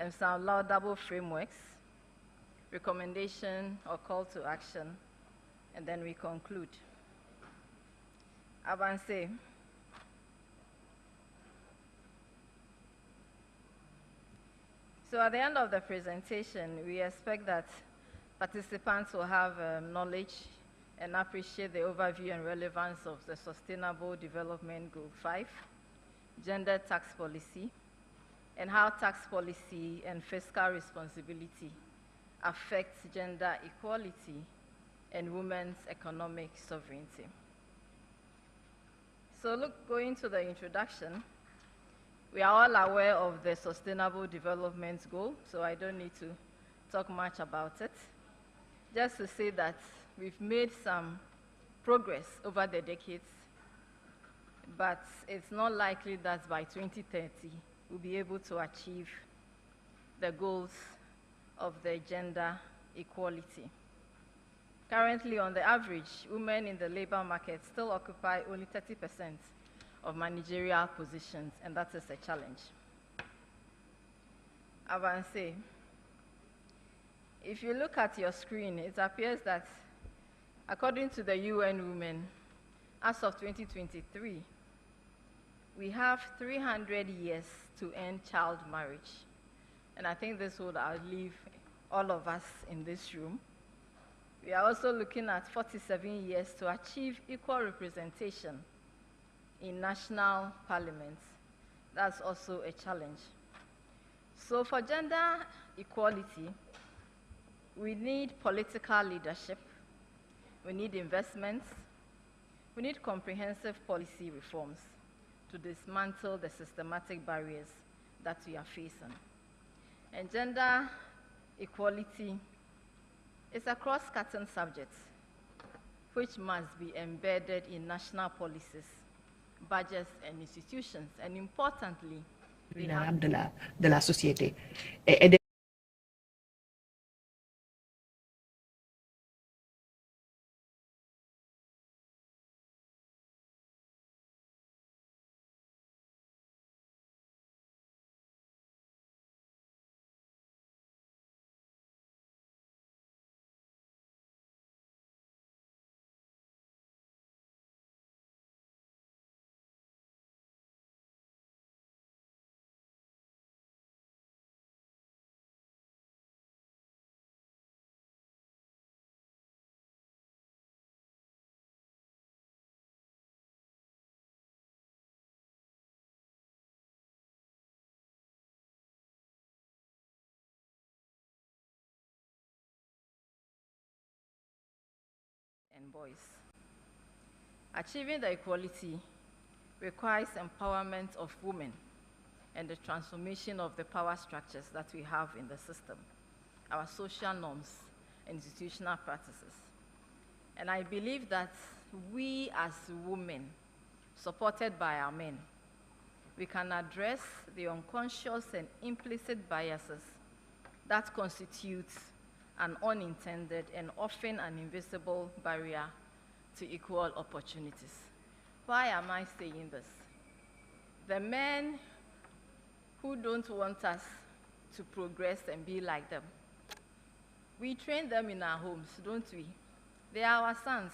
and some laudable frameworks, recommendation or call to action, and then we conclude. Avancez. So at the end of the presentation, we expect that participants will have knowledge and appreciate the overview and relevance of the Sustainable Development Goal 5, gender tax policy, and how tax policy and fiscal responsibility affect gender equality and women's economic sovereignty. So going to the introduction, we are all aware of the Sustainable Development Goal, so I don't need to talk much about it. Just to say that we've made some progress over the decades, but it's not likely that by 2030 we'll be able to achieve the goals of the gender equality. Currently, on the average, women in the labor market still occupy only 30% of managerial positions, and that is a challenge. Avancez. If you look at your screen, it appears that according to the UN Women, as of 2023, we have 300 years to end child marriage. And I think this would outlive all of us in this room. We are also looking at 47 years to achieve equal representation in national parliaments. That's also a challenge. So for gender equality, we need political leadership, we need investments, we need comprehensive policy reforms to dismantle the systematic barriers that we are facing. And gender equality is a cross-cutting subject which must be embedded in national policies, budgets, and institutions, and importantly, de la société. and boys. Achieving the equality requires empowerment of women and the transformation of the power structures that we have in the system, our social norms and institutional practices. And I believe that we as women, supported by our men, we can address the unconscious and implicit biases that constitute an unintended and often an invisible barrier to equal opportunities. Why am I saying this? The men who don't want us to progress and be like them, we train them in our homes, don't we? They are our sons.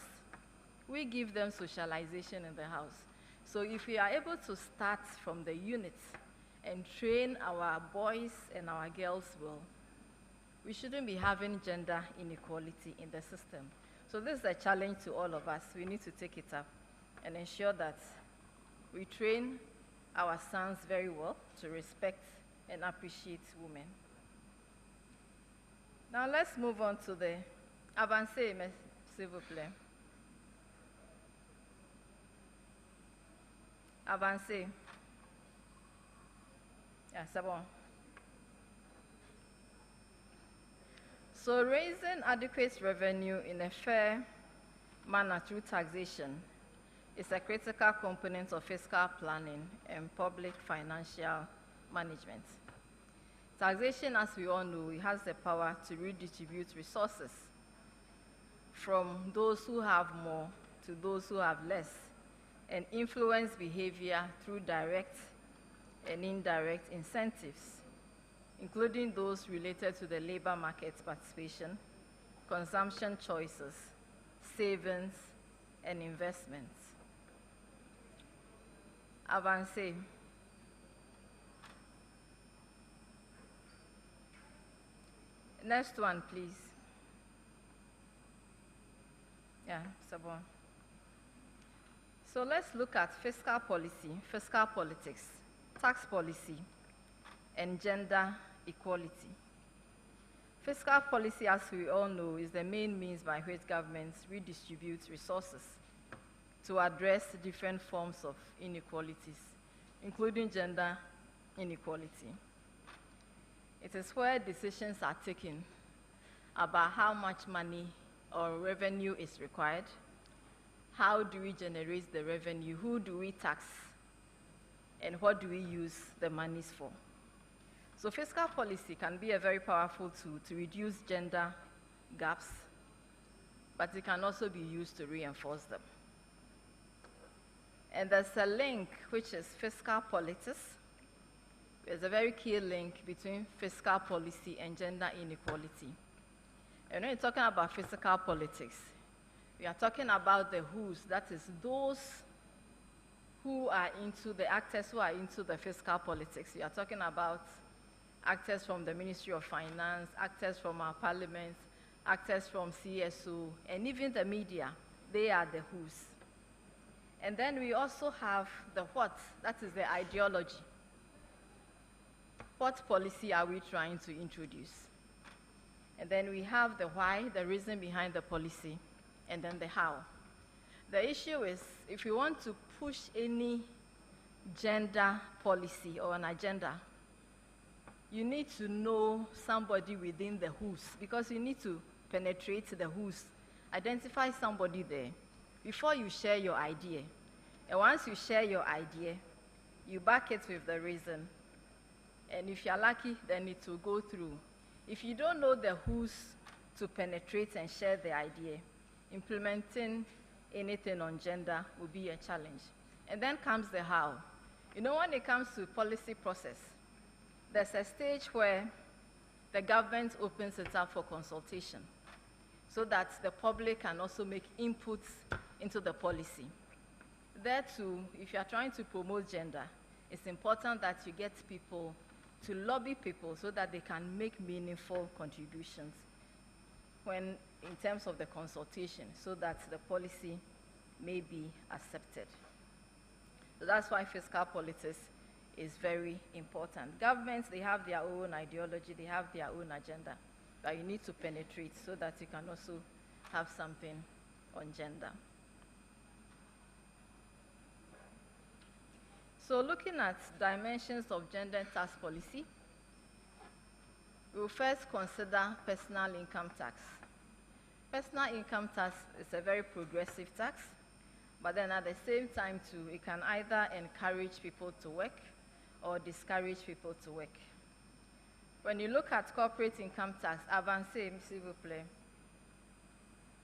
We give them socialization in the house. So if we are able to start from the units and train our boys and our girls well, we shouldn't be having gender inequality in the system. So this is a challenge to all of us. We need to take it up and ensure that we train our sons very well to respect and appreciate women. Now let's move on to the avancez, s'il vous plaît. Avancez. Yeah, c'est bon. So raising adequate revenue in a fair manner through taxation is a critical component of fiscal planning and public financial management. Taxation, as we all know, it has the power to redistribute resources from those who have more to those who have less, and influence behavior through direct and indirect incentives. including those related to the labor market participation, consumption choices, savings, and investments. Avancez. Next one, please. Yeah, Sabon. So let's look at fiscal policy, fiscal politics, tax policy, and gender equality. Fiscal policy, as we all know, is the main means by which governments redistribute resources to address different forms of inequalities, including gender inequality. It is where decisions are taken about how much money or revenue is required, how do we generate the revenue, who do we tax, and what do we use the monies for. So fiscal policy can be a very powerful tool to reduce gender gaps, but it can also be used to reinforce them. And there's a link, which is fiscal politics. There's a very key link between fiscal policy and gender inequality. And when you're talking about fiscal politics, we are talking about the who's, that is those who are into, the actors who are into the fiscal politics. We are talking about actors from the Ministry of Finance, actors from our parliament, actors from CSO, and even the media. They are the who's. And then we also have the what, that is the ideology. What policy are we trying to introduce? And then we have the why, the reason behind the policy, and then the how. The issue is, if you want to push any gender policy or an agenda, you need to know somebody within the who's, because you need to penetrate the who's, identify somebody there before you share your idea. And once you share your idea, you back it with the reason. And if you're lucky, then it will go through. If you don't know the who's to penetrate and share the idea, implementing anything on gender will be a challenge. And then comes the how. You know, when it comes to policy process, there's a stage where the government opens it up for consultation so that the public can also make inputs into the policy. There too, if you are trying to promote gender, it's important that you get people to lobby people so that they can make meaningful contributions when, in terms of the consultation, so that the policy may be accepted. So that's why fiscal politics is very important. Governments, they have their own ideology, they have their own agenda, but you need to penetrate so that you can also have something on gender. So looking at dimensions of gender tax policy, we will first consider personal income tax. Personal income tax is a very progressive tax, but then at the same time too, it can either encourage people to work or discourage people to work. When you look at corporate income tax, avancez, s'il vous plaît.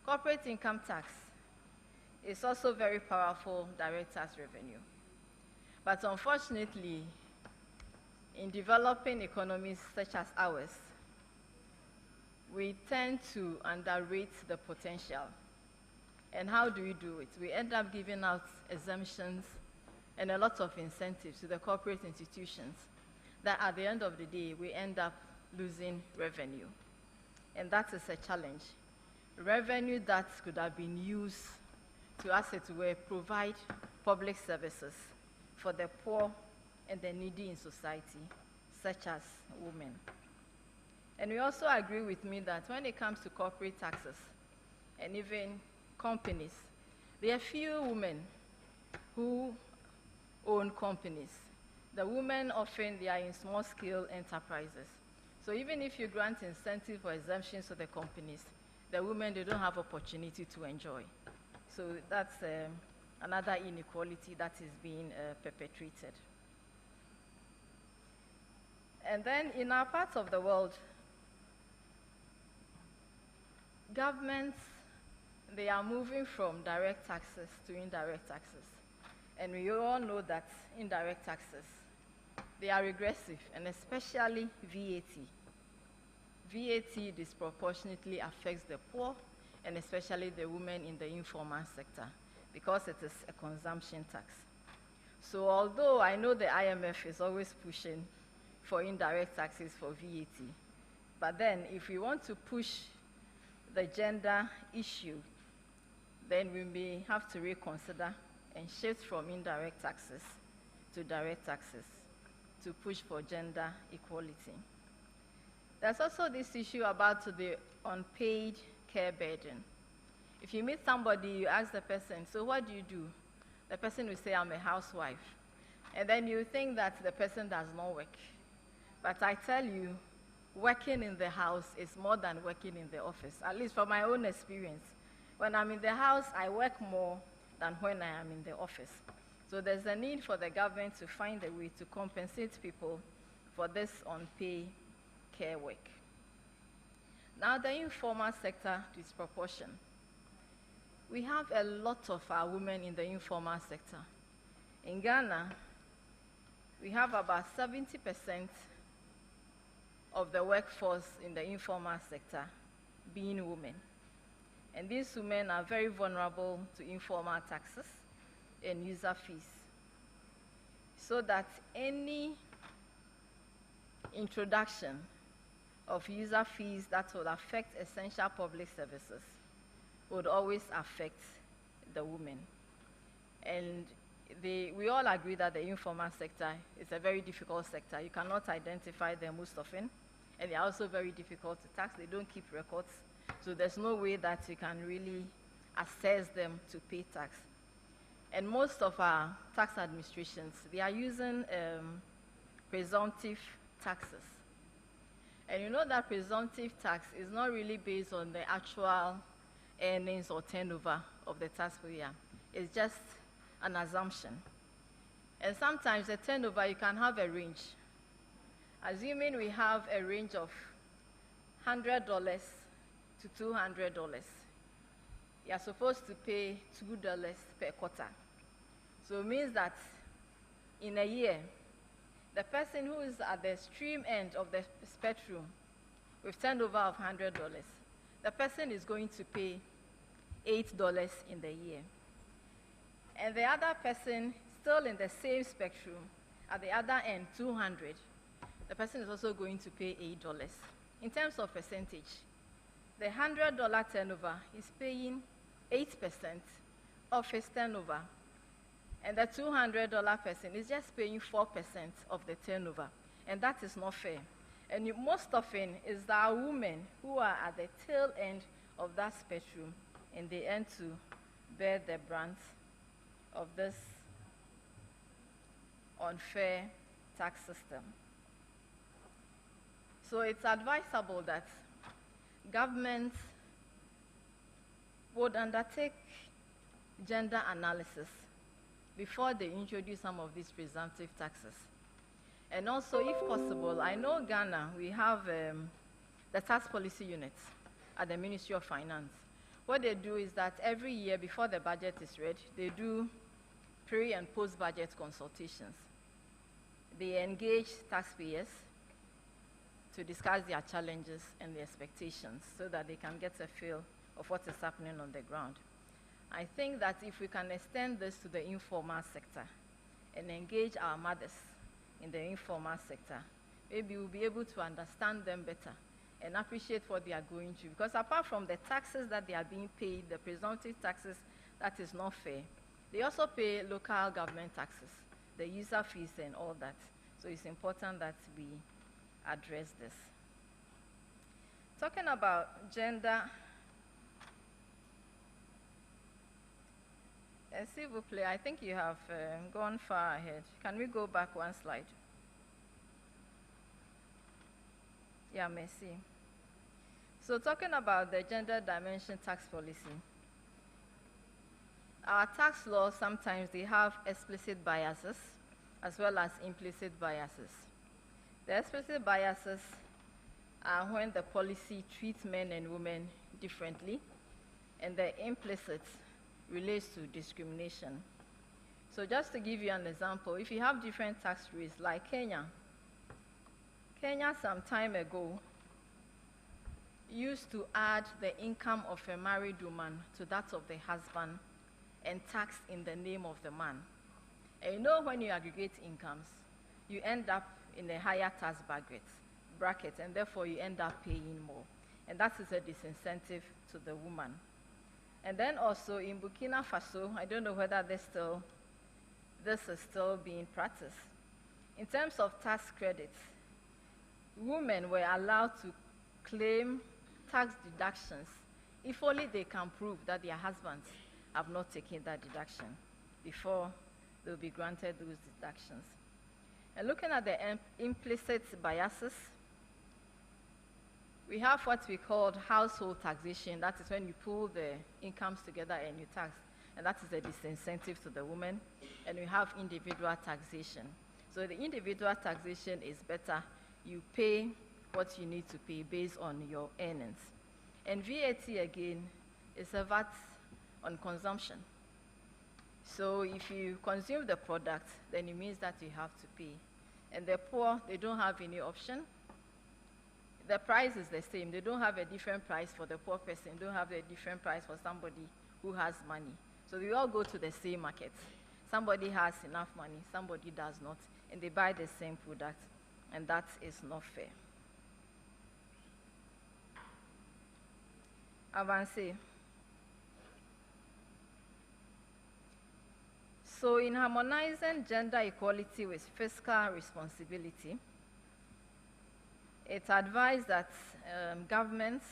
Corporate income tax is also very powerful direct tax revenue. But unfortunately, in developing economies such as ours, we tend to underrate the potential. And how do we do it? We end up giving out exemptions and a lot of incentives to the corporate institutions that at the end of the day, we end up losing revenue. And that is a challenge. Revenue that could have been used to, as it were, provide public services for the poor and the needy in society, such as women. And we also agree with me that when it comes to corporate taxes and even companies, there are few women who own companies. The women often, they are in small-scale enterprises. So even if you grant incentive or exemptions to the companies, the women, they don't have opportunity to enjoy. So that's another inequality that is being perpetrated. And then in our parts of the world, governments, they are moving from direct taxes to indirect taxes. And we all know that indirect taxes, they are regressive, and especially VAT. VAT disproportionately affects the poor, and especially the women in the informal sector, because it is a consumption tax. So although I know the IMF is always pushing for indirect taxes for VAT, but then if we want to push the gender issue, then we may have to reconsider and shift from indirect taxes to direct taxes to push for gender equality. There's also this issue about the unpaid care burden. If you meet somebody, you ask the person, so what do? The person will say, I'm a housewife. And then you think that the person does not work. But I tell you, working in the house is more than working in the office, at least from my own experience. When I'm in the house, I work more than when I am in the office. So there's a need for the government to find a way to compensate people for this unpaid care work. Now, the informal sector disproportion. We have a lot of our women in the informal sector. In Ghana, we have about 70% of the workforce in the informal sector being women. And these women are very vulnerable to informal taxes and user fees. So that any introduction of user fees that will affect essential public services would always affect the women. And we all agree that the informal sector is a very difficult sector. You cannot identify them most often, and they are also very difficult to tax. They don't keep records, so there's no way that you can really assess them to pay tax. And most of our tax administrations, they are using presumptive taxes. And you know that presumptive tax is not really based on the actual earnings or turnover of the taxpayer. It's just an assumption. And sometimes the turnover, you can have a range. Assuming we have a range of $100 to $200, you're supposed to pay $2 per quarter. So it means that in a year, the person who is at the extreme end of the spectrum with turnover of $100, the person is going to pay $8 in the year. And the other person, still in the same spectrum, at the other end, 200, the person is also going to pay $8. In terms of percentage, the $100 turnover is paying 8% of his turnover, and the $200 person is just paying 4% of the turnover, and that is not fair. And most often, it's the women who are at the tail end of that spectrum, and they end to bear the brunt of this unfair tax system. So it's advisable that governments would undertake gender analysis before they introduce some of these presumptive taxes. And also, if possible, I know Ghana, we have the tax policy units at the Ministry of Finance. What they do is that every year before the budget is read, they do pre- and post-budget consultations. They engage taxpayers to discuss their challenges and their expectations so that they can get a feel of what is happening on the ground. I think that if we can extend this to the informal sector and engage our mothers in the informal sector, maybe we'll be able to understand them better and appreciate what they are going through. Because apart from the taxes that they are being paid, the presumptive taxes, that is not fair, they also pay local government taxes, the user fees and all that. So it's important that we address this. Talking about gender, s'il vous plaît, I think you have gone far ahead. Can we go back one slide? Yeah, merci. So talking about the gender dimension tax policy, our tax laws, sometimes they have explicit biases as well as implicit biases. The explicit biases are when the policy treats men and women differently, and the implicit relates to discrimination. So just to give you an example, if you have different tax rates like Kenya some time ago used to add the income of a married woman to that of the husband and tax in the name of the man. And you know, when you aggregate incomes, you end up in a higher tax bracket, and therefore you end up paying more. And that is a disincentive to the woman. And then also in Burkina Faso, I don't know whether this is still being practiced. In terms of tax credits, women were allowed to claim tax deductions if only they can prove that their husbands have not taken that deduction before they'll be granted those deductions. And looking at the implicit biases, we have what we call household taxation. That is when you pull the incomes together and you tax, and that is a disincentive to the woman. And we have individual taxation. So the individual taxation is better. You pay what you need to pay based on your earnings. And VAT, again, is a VAT on consumption. So if you consume the product, then it means that you have to pay. And the poor, they don't have any option. The price is the same. They don't have a different price for the poor person. They don't have a different price for somebody who has money. So we all go to the same market. Somebody has enough money, somebody does not, and they buy the same product, and that is not fair. Avance. So in harmonizing gender equality with fiscal responsibility, it's advised that governments,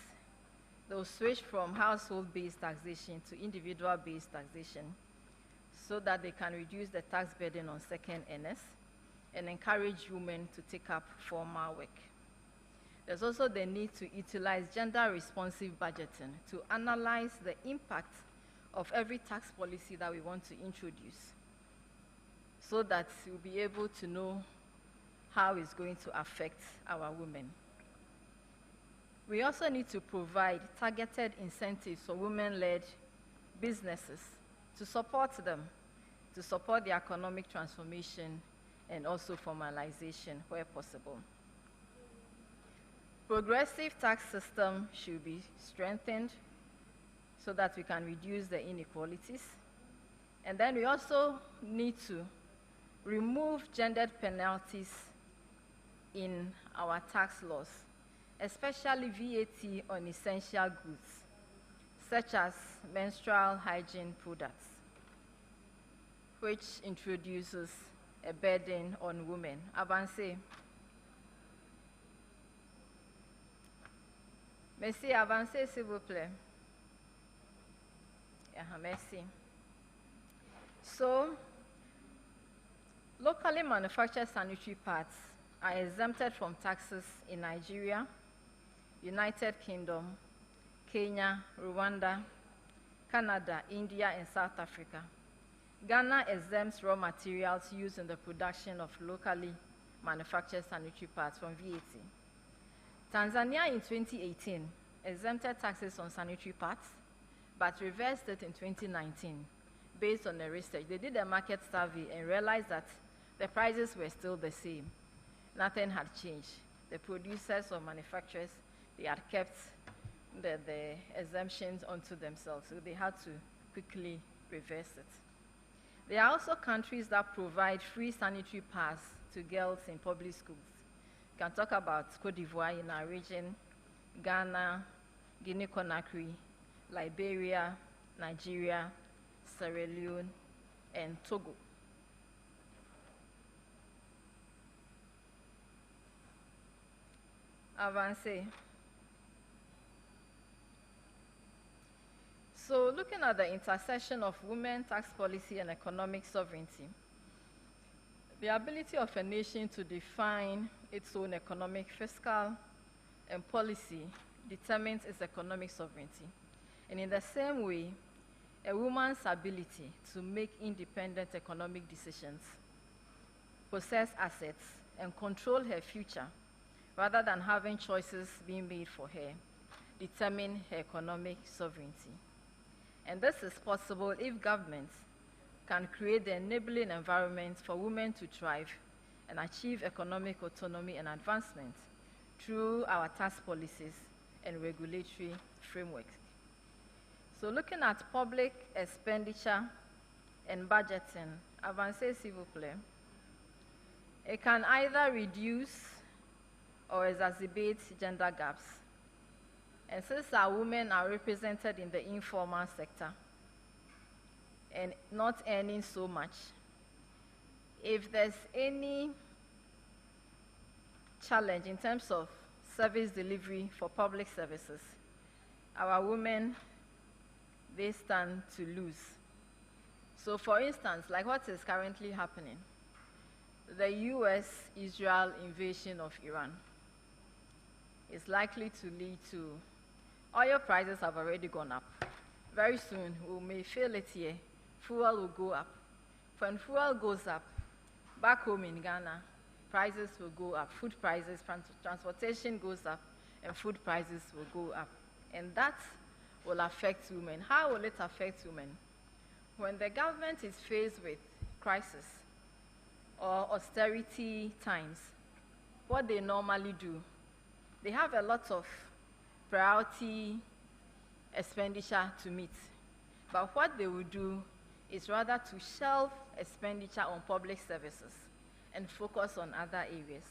they'll switch from household-based taxation to individual-based taxation so that they can reduce the tax burden on second earners and encourage women to take up formal work. There's also the need to utilize gender-responsive budgeting to analyze the impact of every tax policy that we want to introduce so that we'll be able to know how it's going to affect our women. We also need to provide targeted incentives for women-led businesses to support them, to support the economic transformation and also formalization where possible. Progressive tax system should be strengthened so that we can reduce the inequalities. And then we also need to remove gendered penalties in our tax laws, especially VAT on essential goods, such as menstrual hygiene products, which introduces a burden on women. Avancez. Merci, avancez s'il vous plaît. Yeah, merci. So, locally manufactured sanitary pads are exempted from taxes in Nigeria, United Kingdom, Kenya, Rwanda, Canada, India, and South Africa. Ghana exempts raw materials used in the production of locally manufactured sanitary pads from VAT. Tanzania in 2018 exempted taxes on sanitary pads, but reversed it in 2019 based on the research. They did a market survey and realized that the prices were still the same. Nothing had changed. The producers or manufacturers, they had kept the exemptions onto themselves, so they had to quickly reverse it. There are also countries that provide free sanitary pads to girls in public schools. You can talk about Cote d'Ivoire in our region, Ghana, Guinea-Conakry, Liberia, Nigeria, Sierra Leone, and Togo. Avancez. So looking at the intersection of women, tax policy, and economic sovereignty, the ability of a nation to define its own economic, fiscal, and policy determines its economic sovereignty. And in the same way, a woman's ability to make independent economic decisions, possess assets, and control her future, rather than having choices being made for her, determine her economic sovereignty. And this is possible if governments can create the enabling environment for women to thrive and achieve economic autonomy and advancement through our tax policies and regulatory frameworks. So looking at public expenditure and budgeting, avancé s'il vous plaît, it can either reduce or exacerbate gender gaps. And since our women are represented in the informal sector and not earning so much, if there's any challenge in terms of service delivery for public services, our women, they stand to lose. So for instance, like what is currently happening, the US-Israel invasion of Iran is likely to lead to, oil prices have already gone up. Very soon, we may feel it here, fuel will go up. When fuel goes up, back home in Ghana, prices will go up, food prices, transportation goes up, and food prices will go up. And that will affect women. How will it affect women? When the government is faced with crisis or austerity times, what they normally do, they have a lot of priority expenditure to meet. But what they will do is rather to shelve expenditure on public services and focus on other areas.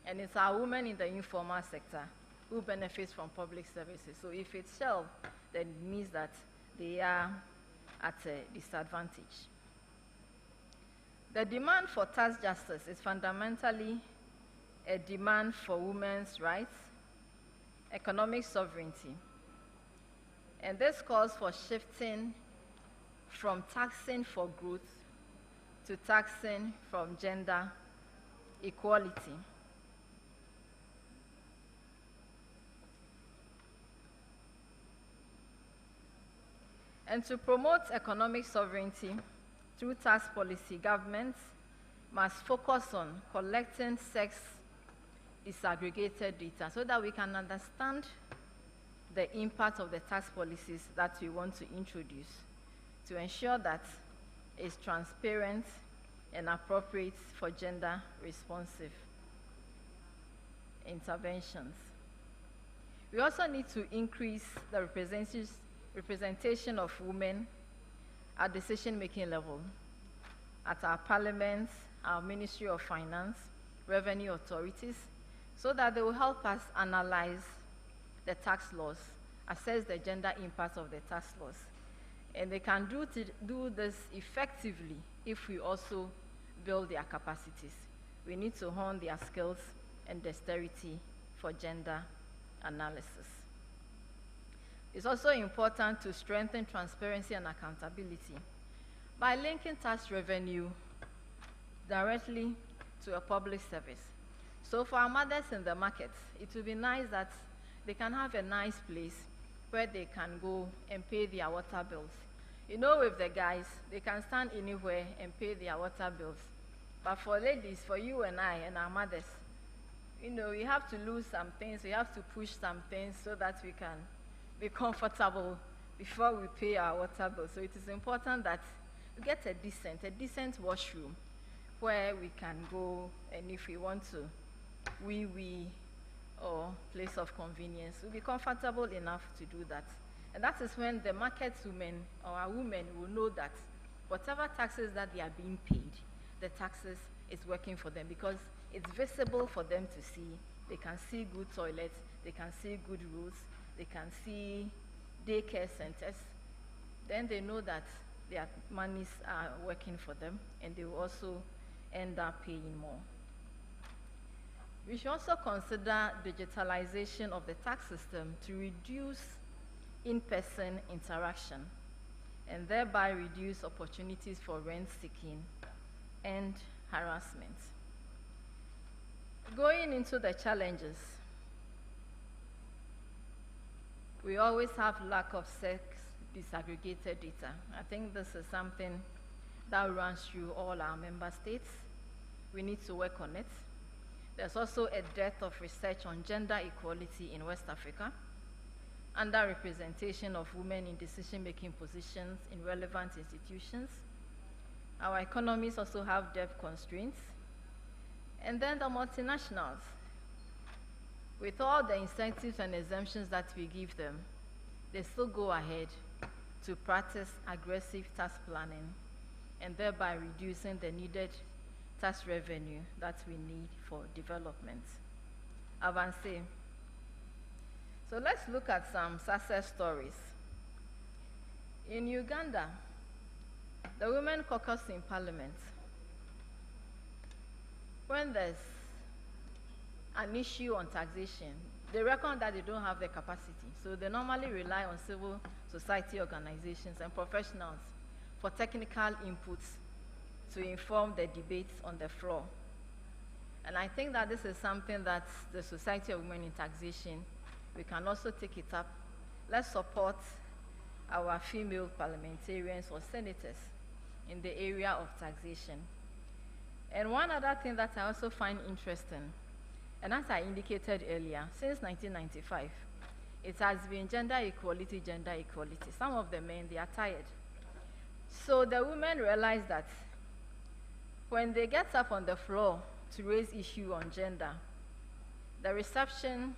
And it's our women in the informal sector who benefits from public services. So if it's shelved, then it means that they are at a disadvantage. The demand for tax justice is fundamentally a demand for women's rights, economic sovereignty. And this calls for shifting from taxing for growth to taxing from gender equality. And to promote economic sovereignty through tax policy, governments must focus on collecting sex disaggregated data so that we can understand the impact of the tax policies that we want to introduce to ensure that it's transparent and appropriate for gender responsive interventions. We also need to increase the representation of women at decision-making level, at our parliaments, our Ministry of Finance, revenue authorities, so that they will help us analyze the tax laws, assess the gender impact of the tax laws. And they can do this effectively if we also build their capacities. We need to hone their skills and dexterity for gender analysis. It's also important to strengthen transparency and accountability by linking tax revenue directly to a public service. So for our mothers in the markets, it would be nice that they can have a nice place where they can go and pay their water bills. You know, with the guys, they can stand anywhere and pay their water bills. But for ladies, for you and I and our mothers, you know, we have to lose some things, we have to push some things so that we can be comfortable before we pay our water bill. So it is important that we get a decent washroom where we can go, and if we want to wee or place of convenience, we'll be comfortable enough to do that. And that is when the market women or our women will know that whatever taxes that they are being paid, the taxes is working for them because it's visible for them to see. They can see good toilets, they can see good roads, they can see daycare centers. Then they know that their monies are working for them and they will also end up paying more. We should also consider digitalization of the tax system to reduce in-person interaction and thereby reduce opportunities for rent seeking and harassment. Going into the challenges, we always have lack of sex disaggregated data. I think this is something that runs through all our member states. We need to work on it. There's also a dearth of research on gender equality in West Africa, underrepresentation of women in decision-making positions in relevant institutions, Our economies also have debt constraints. And then the multinationals, with all the incentives and exemptions that we give them, they still go ahead to practice aggressive tax planning and thereby reducing the needed tax revenue that we need for development. Avance. So let's look at some success stories. In Uganda, the Women Caucus in Parliament, when there's an issue on taxation, they reckon that they don't have the capacity. So they normally rely on civil society organizations and professionals for technical inputs to inform the debates on the floor. And I think that this is something that the Society of Women in Taxation, we can also take it up. Let's support our female parliamentarians or senators in the area of taxation. And one other thing that I also find interesting, and as I indicated earlier, since 1995, it has been gender equality, gender equality. Some of the men, they are tired. So the women realize that when they get up on the floor to raise issue on gender, the reception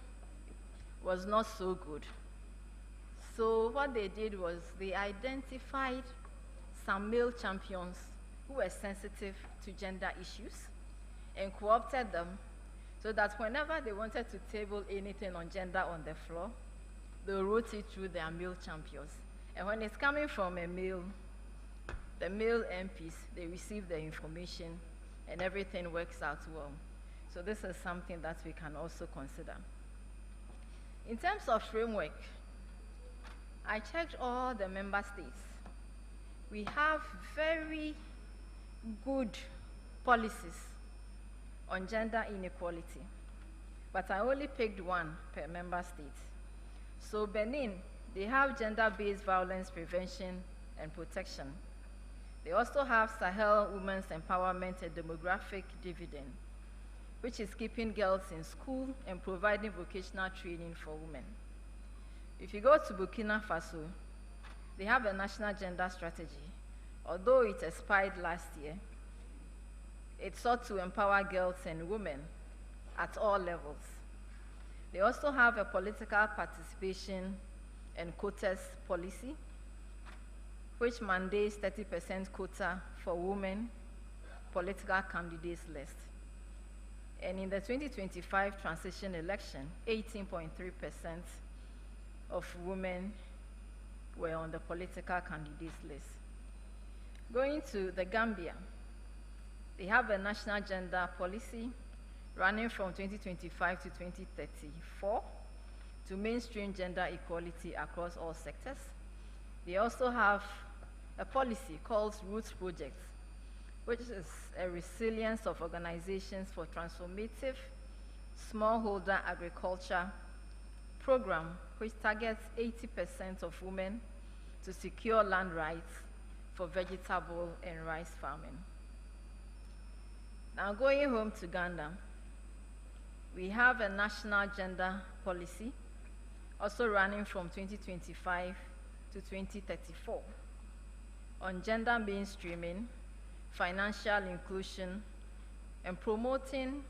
was not so good. So what they did was they identified some male champions who were sensitive to gender issues and co-opted them so that whenever they wanted to table anything on gender on the floor, they wrote it through their male champions. And when it's coming from a male, the male MPs, they receive the information and everything works out well. So this is something that we can also consider. In terms of framework, I checked all the member states. We have very good policies on gender inequality, but I only picked one per member state. So Benin, they have gender-based violence prevention and protection. They also have Sahel Women's Empowerment and Demographic Dividend, which is keeping girls in school and providing vocational training for women. If you go to Burkina Faso, they have a national gender strategy. Although it expired last year, it sought to empower girls and women at all levels. They also have a political participation and quotas policy, which mandates 30% quota for women political candidates list. And in the 2025 transition election, 18.3% of women were on the political candidates list. Going to the Gambia, they have a national gender policy running from 2025 to 2034 to mainstream gender equality across all sectors. They also have a policy called Roots Project, which is a resilience of organizations for transformative smallholder agriculture program, which targets 80% of women to secure land rights for vegetable and rice farming. Now going home to Ghana, we have a national gender policy, also running from 2025 to 2034, on gender mainstreaming, financial inclusion, and promoting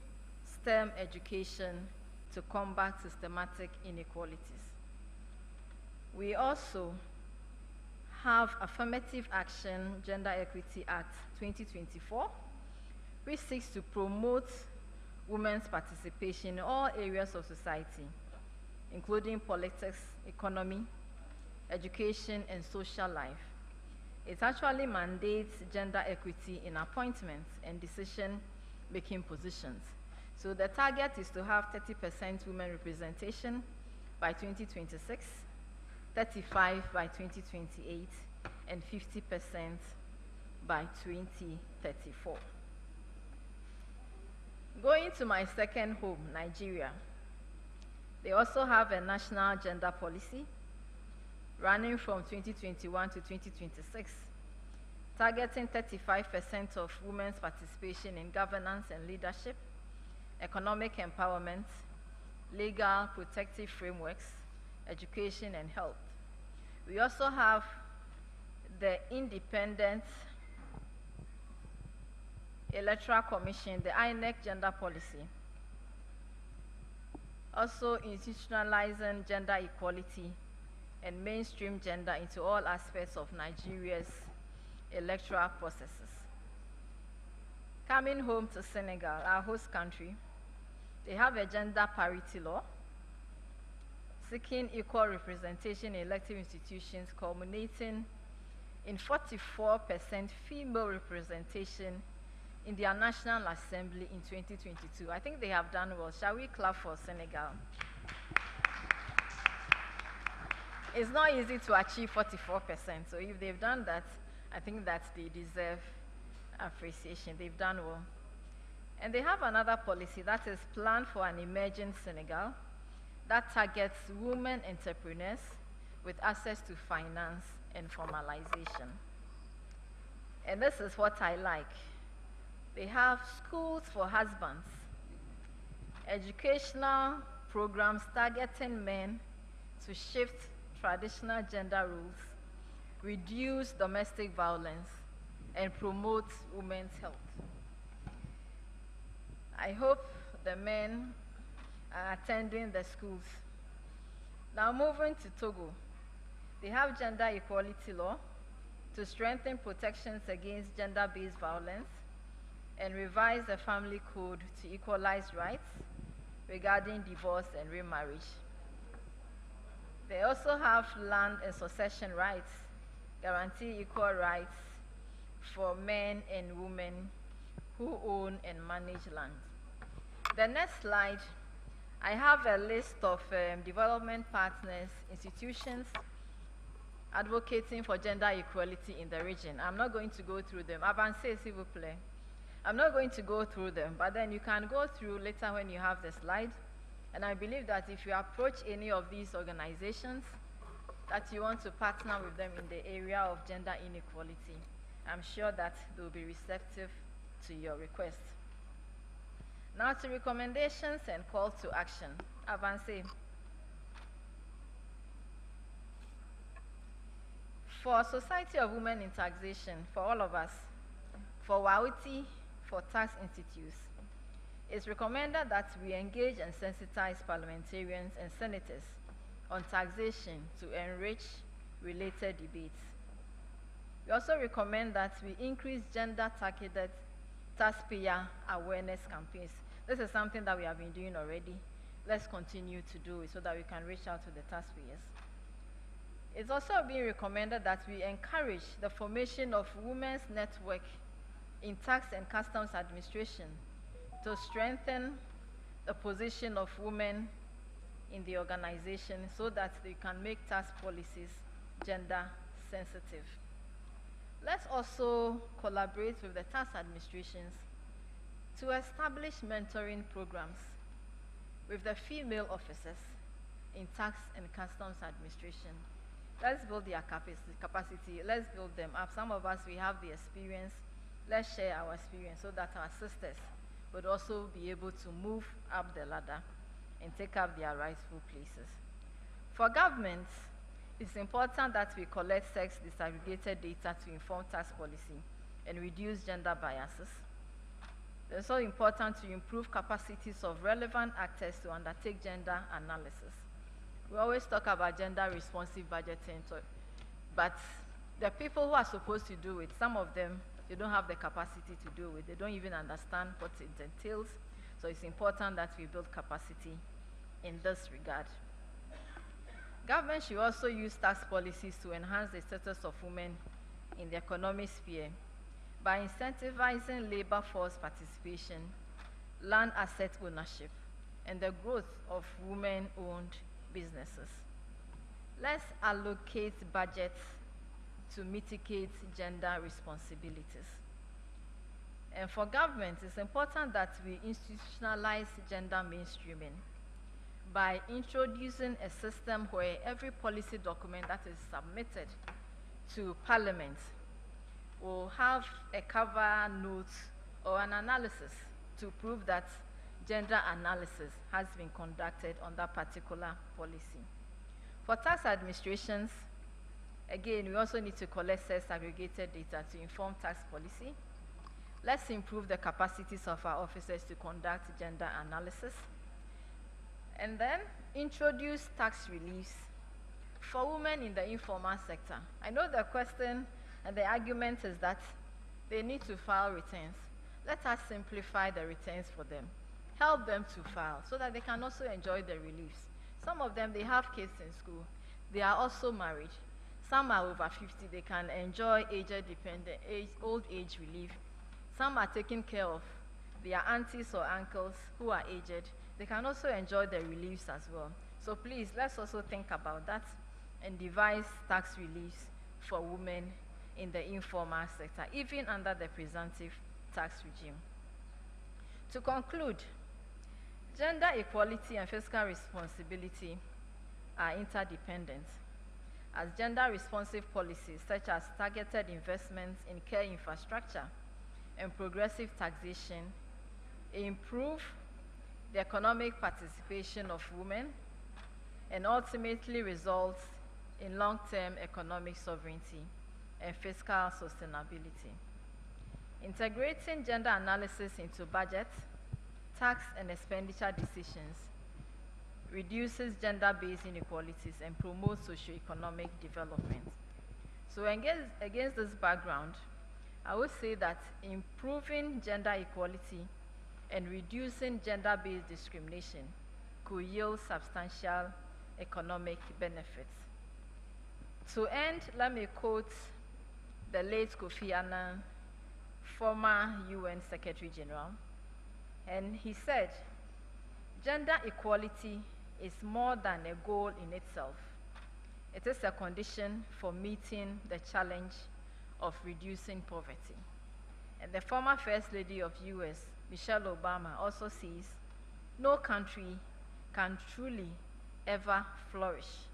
STEM education to combat systematic inequalities. We also have Affirmative Action Gender Equity Act 2024, which seeks to promote women's participation in all areas of society, including politics, economy, education, and social life. It actually mandates gender equity in appointments and decision-making positions. So the target is to have 30% women representation by 2026, 35% by 2028, and 50% by 2034. Going to my second home, Nigeria, they also have a national gender policy running from 2021 to 2026, targeting 35% of women's participation in governance and leadership, economic empowerment, legal protective frameworks, education, and health. We also have the Independent Electoral Commission, the INEC gender policy. Also institutionalizing gender equality and mainstream gender into all aspects of Nigeria's electoral processes. Coming home to Senegal, our host country, they have a gender parity law, seeking equal representation in elective institutions, culminating in 44% female representation in their National Assembly in 2022. I think they have done well. Shall we clap for Senegal? It's not easy to achieve 44%, so if they've done that, I think that they deserve appreciation. They've done well. And they have another policy that is planned for an emerging Senegal that targets women entrepreneurs with access to finance and formalization. And this is what I like. They have schools for husbands, educational programs targeting men to shift traditional gender roles, reduce domestic violence, and promote women's health. I hope the men are attending the schools. Now moving to Togo. They have gender equality law to strengthen protections against gender-based violence and revise the family code to equalize rights regarding divorce and remarriage. They also have land and succession rights, guarantee equal rights for men and women who own and manage land. The next slide, I have a list of development partners, institutions advocating for gender equality in the region. I'm not going to go through them. Avancez, s'il vous plaît. I'm not going to go through them, but then you can go through later when you have the slide. And I believe that if you approach any of these organizations, that you want to partner with them in the area of gender inequality, I'm sure that they will be receptive to your request. Now to recommendations and call to action. Avancez. For Society of Women in Taxation, for all of us, for WAUTI, for tax institutes, it's recommended that we engage and sensitize parliamentarians and senators on taxation to enrich related debates. We also recommend that we increase gender-targeted taxpayer awareness campaigns. This is something that we have been doing already. Let's continue to do it so that we can reach out to the taxpayers. It's also being recommended that we encourage the formation of women's network in tax and customs administration to strengthen the position of women in the organization so that they can make tax policies gender sensitive. Let's also collaborate with the tax administrations to establish mentoring programs with the female officers in tax and customs administration. Let's build their capacity. Let's build them up. Some of us, we have the experience. Let's share our experience so that our sisters would also be able to move up the ladder and take up their rightful places. For governments, it's important that we collect sex disaggregated data to inform tax policy and reduce gender biases. It's also important to improve capacities of relevant actors to undertake gender analysis. We always talk about gender-responsive budgeting, but the people who are supposed to do it, some of them, they don't have the capacity to do it. They don't even understand what it entails. So it's important that we build capacity in this regard. Government should also use tax policies to enhance the status of women in the economic sphere by incentivizing labor force participation, land asset ownership, and the growth of women-owned businesses. Let's allocate budgets to mitigate gender responsibilities. And for government, it's important that we institutionalize gender mainstreaming by introducing a system where every policy document that is submitted to Parliament will have a cover note or an analysis to prove that gender analysis has been conducted on that particular policy. For tax administrations, again, we also need to collect sex-aggregated data to inform tax policy Let's improve the capacities of our officers to conduct gender analysis. And then introduce tax reliefs for women in the informal sector. I know the question and the argument is that they need to file returns. Let us simplify the returns for them. Help them to file so that they can also enjoy the reliefs. Some of them, they have kids in school. They are also married. Some are over 50. They can enjoy old age relief. Some are taking care of their aunties or uncles who are aged. They can also enjoy the reliefs as well. So please, let's also think about that and devise tax reliefs for women in the informal sector, even under the presumptive tax regime. To conclude, gender equality and fiscal responsibility are interdependent, as gender-responsive policies such as targeted investments in care infrastructure and progressive taxation improve the economic participation of women and ultimately results in long-term economic sovereignty and fiscal sustainability. Integrating gender analysis into budget, tax, and expenditure decisions reduces gender-based inequalities and promotes socio-economic development. So against this background, I would say that improving gender equality and reducing gender-based discrimination could yield substantial economic benefits. To end, let me quote the late Kofi Annan, former UN Secretary General, and he said, "Gender equality is more than a goal in itself. It is a condition for meeting the challenge of reducing poverty." And the former First Lady of US, Michelle Obama, also says, "No country can truly ever flourish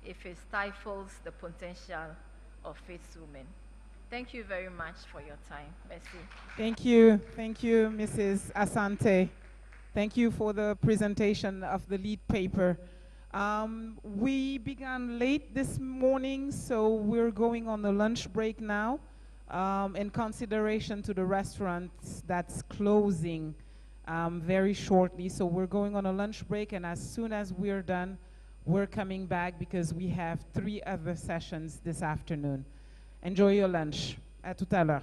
if it stifles the potential of its women." Thank you very much for your time. Merci. Thank you, Mrs. Asante. Thank you for the presentation of the lead paper. We began late this morning, so we're going on a lunch break now in consideration to the restaurants that's closing very shortly. So we're going on a lunch break, and as soon as we're done, we're coming back because we have 3 other sessions this afternoon. Enjoy your lunch. À tout à l'heure.